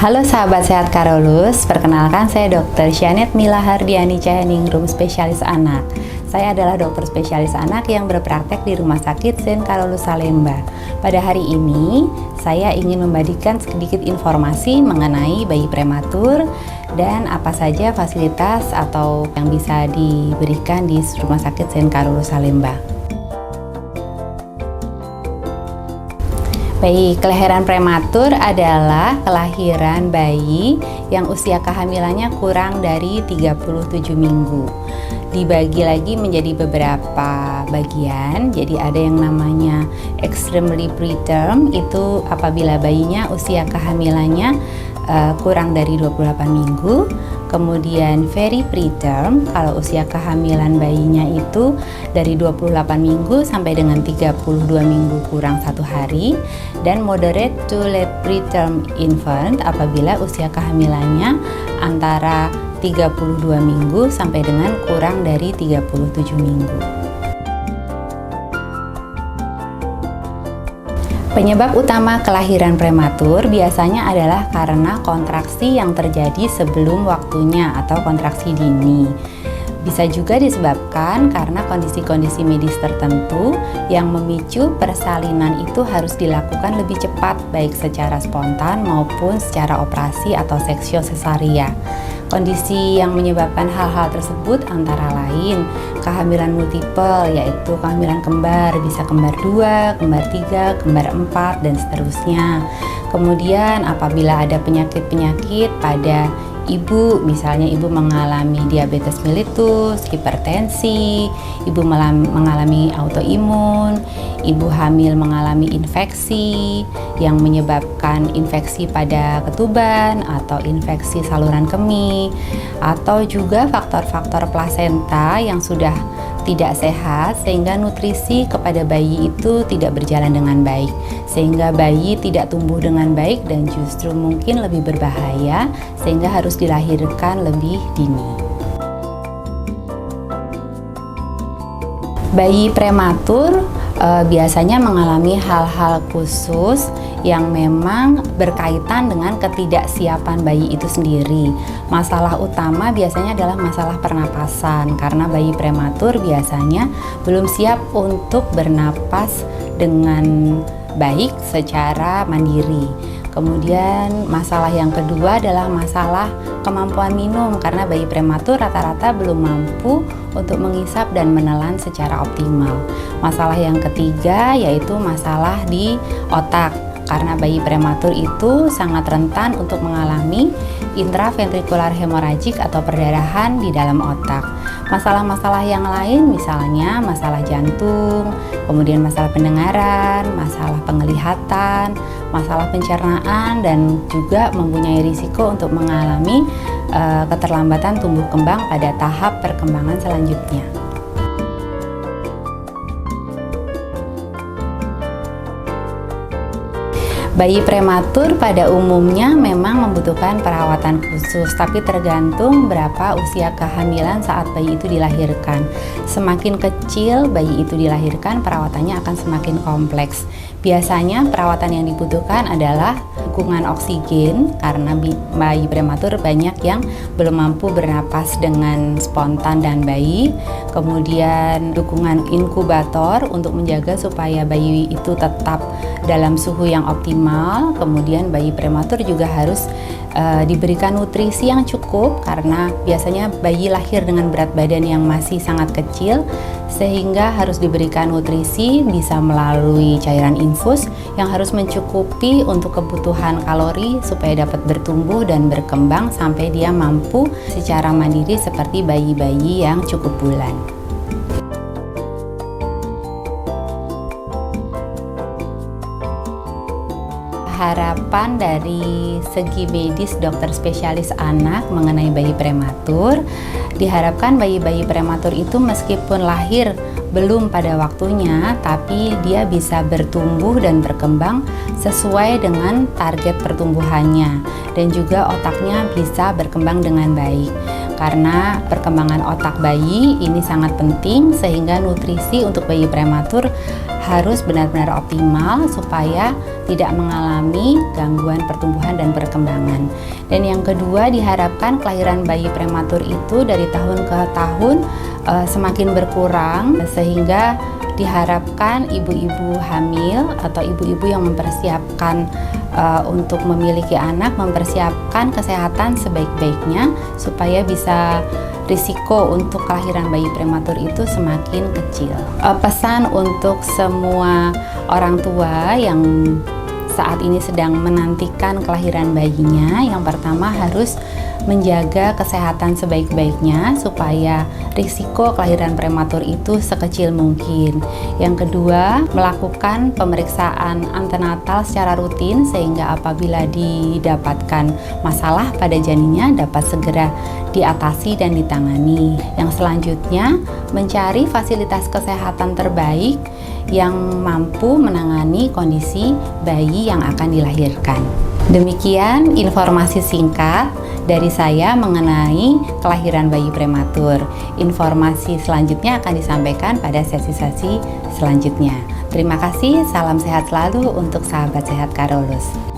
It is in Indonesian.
Halo sahabat sehat Karolus, perkenalkan saya Dr. Syanet Mila Hardiani Cayaningrum, spesialis anak. Saya adalah dokter spesialis anak yang berpraktek di Rumah Sakit Zen Karolus Salemba. Pada hari ini, saya ingin membagikan sedikit informasi mengenai bayi prematur dan apa saja fasilitas atau yang bisa diberikan di Rumah Sakit Zen Karolus Salemba. Baik, kelahiran prematur adalah kelahiran bayi yang usia kehamilannya kurang dari 37 minggu. Dibagi lagi menjadi beberapa bagian, jadi ada yang namanya extremely preterm, itu apabila bayinya usia kehamilannya kurang dari 28 minggu. Kemudian very preterm, kalau usia kehamilan bayinya itu dari 28 minggu sampai dengan 32 minggu kurang 1 hari. Dan moderate to late preterm infant, apabila usia kehamilannya antara 32 minggu sampai dengan kurang dari 37 minggu. Penyebab utama kelahiran prematur biasanya adalah karena kontraksi yang terjadi sebelum waktunya atau kontraksi dini. Bisa juga disebabkan karena kondisi-kondisi medis tertentu yang memicu persalinan itu harus dilakukan lebih cepat, baik secara spontan maupun secara operasi atau seksio sesaria. Kondisi yang menyebabkan hal-hal tersebut antara lain kehamilan multiple, yaitu kehamilan kembar, bisa kembar 2, kembar 3, kembar 4, dan seterusnya. Kemudian apabila ada penyakit-penyakit pada ibu, misalnya ibu mengalami diabetes mellitus, hipertensi, ibu mengalami autoimun, ibu hamil mengalami infeksi yang menyebabkan infeksi pada ketuban atau infeksi saluran kemih, atau juga faktor-faktor plasenta yang sudah tidak sehat sehingga nutrisi kepada bayi itu tidak berjalan dengan baik, sehingga bayi tidak tumbuh dengan baik dan justru mungkin lebih berbahaya sehingga harus dilahirkan lebih dini. Bayi prematur biasanya mengalami hal-hal khusus yang memang berkaitan dengan ketidaksiapan bayi itu sendiri. Masalah utama biasanya adalah masalah pernapasan, karena bayi prematur biasanya belum siap untuk bernapas dengan baik secara mandiri. Kemudian masalah yang kedua adalah masalah kemampuan minum, karena bayi prematur rata-rata belum mampu untuk mengisap dan menelan secara optimal. Masalah yang ketiga yaitu masalah di otak, karena bayi prematur itu sangat rentan untuk mengalami intraventrikular hemoragik atau perdarahan di dalam otak. Masalah-masalah yang lain misalnya masalah jantung, kemudian masalah pendengaran, masalah penglihatan, masalah pencernaan, dan juga mempunyai risiko untuk mengalami keterlambatan tumbuh kembang pada tahap perkembangan selanjutnya. Bayi prematur pada umumnya memang membutuhkan perawatan khusus, tapi tergantung berapa usia kehamilan saat bayi itu dilahirkan. Semakin kecil bayi itu dilahirkan, perawatannya akan semakin kompleks. Biasanya perawatan yang dibutuhkan adalah dukungan oksigen, karena bayi prematur banyak yang belum mampu bernapas dengan spontan dan baik. Kemudian dukungan inkubator untuk menjaga supaya bayi itu tetap dalam suhu yang optimal. Kemudian bayi prematur juga harus diberikan nutrisi yang cukup, karena biasanya bayi lahir dengan berat badan yang masih sangat kecil, sehingga harus diberikan nutrisi bisa melalui cairan infus yang harus mencukupi untuk kebutuhan kalori supaya dapat bertumbuh dan berkembang sampai dia mampu secara mandiri seperti bayi-bayi yang cukup bulan. Harapan dari segi medis dokter spesialis anak mengenai bayi prematur, diharapkan bayi-bayi prematur itu meskipun lahir belum pada waktunya, tapi dia bisa bertumbuh dan berkembang sesuai dengan target pertumbuhannya, dan juga otaknya bisa berkembang dengan baik. karena perkembangan otak bayi ini sangat penting, sehingga nutrisi untuk bayi prematur harus benar-benar optimal supaya tidak mengalami gangguan pertumbuhan dan perkembangan. Dan yang kedua, diharapkan kelahiran bayi prematur itu dari tahun ke tahun semakin berkurang, sehingga diharapkan ibu-ibu hamil atau ibu-ibu yang mempersiapkan untuk memiliki anak mempersiapkan kesehatan sebaik-baiknya supaya bisa risiko untuk kelahiran bayi prematur itu semakin kecil. Pesan untuk semua orang tua yang saat ini sedang menantikan kelahiran bayinya, yang pertama harus menjaga kesehatan sebaik-baiknya supaya risiko kelahiran prematur itu sekecil mungkin. Yang kedua, melakukan pemeriksaan antenatal secara rutin sehingga apabila didapatkan masalah pada janinnya dapat segera diatasi dan ditangani. Yang selanjutnya, mencari fasilitas kesehatan terbaik yang mampu menangani kondisi bayi yang akan dilahirkan. Demikian informasi singkat dari saya mengenai kelahiran bayi prematur. Informasi selanjutnya akan disampaikan pada sesi-sesi selanjutnya. Terima kasih, salam sehat selalu untuk sahabat sehat Carolus.